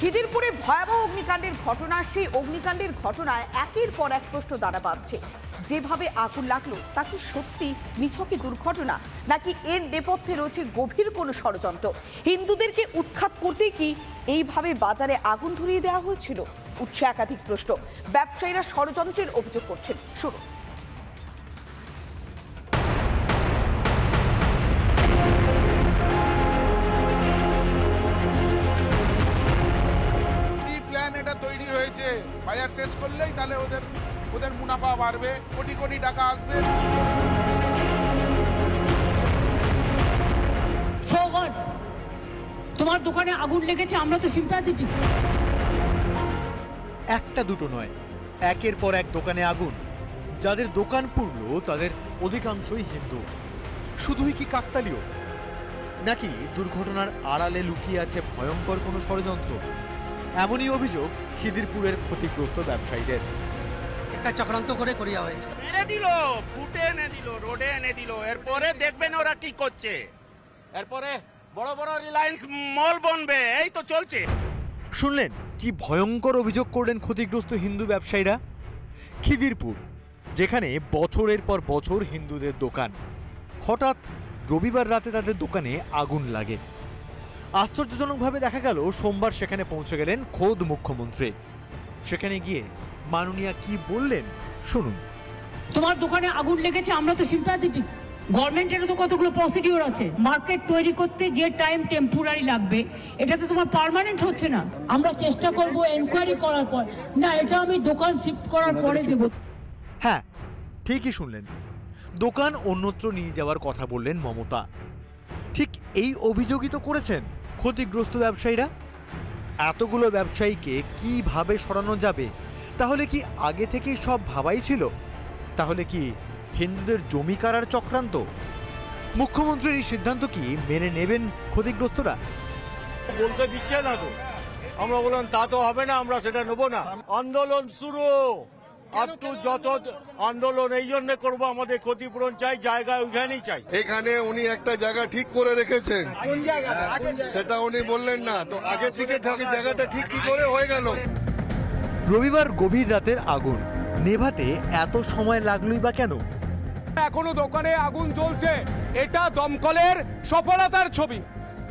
খিদিরপুরে ভয়াবহ অগ্নিকাণ্ডের ঘটনা, সেই অগ্নিকাণ্ডের ঘটনায় একের পর এক প্রশ্ন দাঁড়া বাঁধছে। যেভাবে আগুন লাগলো তা কি সত্যি নিছকই দুর্ঘটনা, নাকি এর নেপথ্যে রয়েছে গভীর কোনো ষড়যন্ত্র? হিন্দুদেরকে উৎখাত করতে কি এইভাবে বাজারে আগুন ধরিয়ে দেওয়া হয়েছিল? উঠছে একাধিক প্রশ্ন। ব্যবসায়ীরা ষড়যন্ত্রের অভিযোগ করছেন। শুরু। তৈরি হয়েছে, বাজার শেষ করলেই তাহলে ওদের মুনাফা বাড়বে, কোটি কোটি টাকা আসবে। তোমার দোকানে আগুন লেগেছে, আমরা তো সিম্প্যাথেটিক। একটা দুটো নয়, একের পর এক দোকানে আগুন। যাদের দোকান পুড়লো তাদের অধিকাংশই হিন্দু। শুধুই কি কাকতালীয়, নাকি দুর্ঘটনার আড়ালে লুকিয়ে আছে ভয়ঙ্কর কোনো ষড়যন্ত্র? এমনই অভিযোগ খিদিরপুরের ক্ষতিগ্রস্ত ব্যবসায়ীদের। একটা চক্রান্ত করে করিয়া হয়েছে, এনে দিল, ফুটে এনে দিল, রোডে এনে দিল। এরপরে দেখবেন ওরা কি করছে। এরপরে বড় বড় রিলায়েন্স মল বনবে, এই তো চলছে। শুনলেন কি ভয়ঙ্কর অভিযোগ করলেন ক্ষতিগ্রস্ত হিন্দু ব্যবসায়ীরা? খিদিরপুর, যেখানে বছরের পর বছর হিন্দুদের দোকান, হঠাৎ রবিবার রাতে তাদের দোকানে আগুন লাগে। আশ্চর্যজনকভাবে দেখা গেল সোমবার সেখানে পৌঁছে গেলেন খোদ মুখ্যমন্ত্রী। সেখানে গিয়ে মাননীয়া কি বললেন শুনুন। তোমার দোকানে আগুন লেগেছে, আমরা তো সিম্প্যাথেটিক। গভর্নমেন্টেরও তো কতগুলো প্রসিডিওর আছে। মার্কেট তৈরি করতে যে টাইম টেম্পোরারি লাগবে, এটা তো তোমার পার্মানেন্ট হচ্ছে না। আমরা চেষ্টা করব এনকোয়ারি করার পর, না এটা আমি দোকান শিফট করার পরে দেব। হ্যাঁ, ঠিকই শুনলেন, দোকান অন্যত্র নিয়ে যাওয়ার কথা বললেন মমতা। ঠিক এই অভিযোগই তো করেছেন ক্ষতিগ্রস্ত ব্যবসায়ীরা। এতগুলো ব্যবসায়ীকে কিভাবে সরানো যাবে? তাহলে কি আগে থেকেই সব ভাবাই ছিল? তাহলে কি হিন্দুদের জমি কারার চক্রান্ত? মুখ্যমন্ত্রীর এই সিদ্ধান্ত কি মেনে নেবেন ক্ষতিগ্রস্তরা? বলতে দিচ্ছে না তো। আমরা বললাম তা তো হবে না, আমরা সেটা নেবো না। আন্দোলন শুরু, যত আন্দোলন এই জন্য করবো, আমাদের ক্ষতিপূরণ চাই, জায়গা ওইখানেই চাই। এখানে উনি একটা জায়গা ঠিক করে রেখেছেন, সেটা উনি বললেন না তো। আগে থেকে জায়গাটা ঠিক কি করে হয়ে গেল? রবিবার গভীর রাতের আগুন নেভাতে এত সময় লাগলোই বা কেন? এখনো দোকানে আগুন জ্বলছে। এটা দমকলের সফলতার ছবি।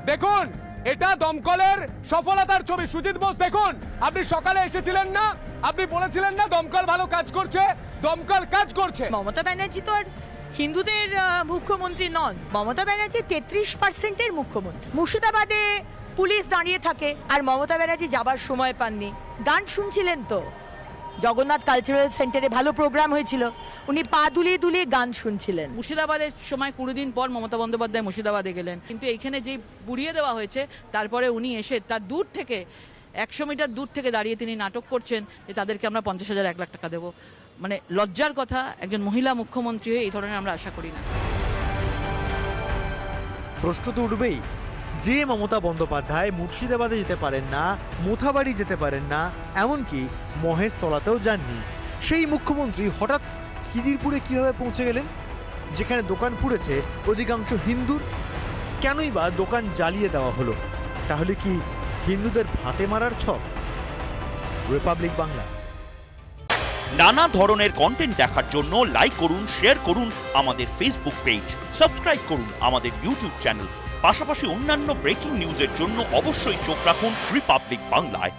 দেখুন, এটা দমকলের সফলতার ছবি। সুজিত বোস, দেখুন, আপনি সকালে এসেছিলেন না, আপনি বলেছিলেন না দমকল ভালো কাজ করছে। দমকল কাজ করছে। মমতা ব্যানার্জি তো আর হিন্দুদের মুখ্যমন্ত্রী নন। মমতা ব্যানার্জি 33% মুখ্যমন্ত্রী। মুর্শিদাবাদে পুলিশ দাঁড়িয়ে থাকে আর মমতা ব্যানার্জি যাবার সময় পাননি। গান শুনছিলেন তো, জগন্নাথ কালচারাল সেন্টারে ভালো প্রোগ্রাম হয়েছিল, উনি পা দুলিয়ে দুলিয়ে গান শুনছিলেন। মুর্শিদাবাদের সময় 20 দিন পর মমতা বন্দ্যোপাধ্যায় মুর্শিদাবাদে গেলেন, কিন্তু এইখানে যেই পুড়িয়ে দেওয়া হয়েছে তারপরে উনি এসে তার দূর থেকে 100 মিটার দূর থেকে দাঁড়িয়ে তিনি নাটক করছেন যে তাদেরকে আমরা 50,000 1 লাখ টাকা দেবো। মানে লজ্জার কথা, একজন মহিলা মুখ্যমন্ত্রী হয়ে এই ধরনের আমরা আশা করি না। প্রশ্ন তো উঠবেই, যে মমতা বন্দ্যোপাধ্যায় মুর্শিদাবাদে যেতে পারেন না, মোথাবাড়ি যেতে পারেন না, এমনকি মহেশতলাতেও যাননি, সেই মুখ্যমন্ত্রী হঠাৎ খিদিরপুরে কিভাবে পৌঁছে গেলেন, যেখানে দোকান পুড়েছে অধিকাংশ হিন্দুর? কেনই বা দোকান জ্বালিয়ে দেওয়া হলো? তাহলে কি হিন্দুদের ভাতে মারার ছক? রিপাবলিক বাংলা। নানা ধরনের কন্টেন্ট দেখার জন্য লাইক করুন, শেয়ার করুন আমাদের ফেসবুক পেজ, সাবস্ক্রাইব করুন আমাদের ইউটিউব চ্যানেল। পাশাপাশি অন্যান্য ব্রেকিং নিউজের জন্য অবশ্যই চোখ রাখুন রিপাবলিক বাংলায়।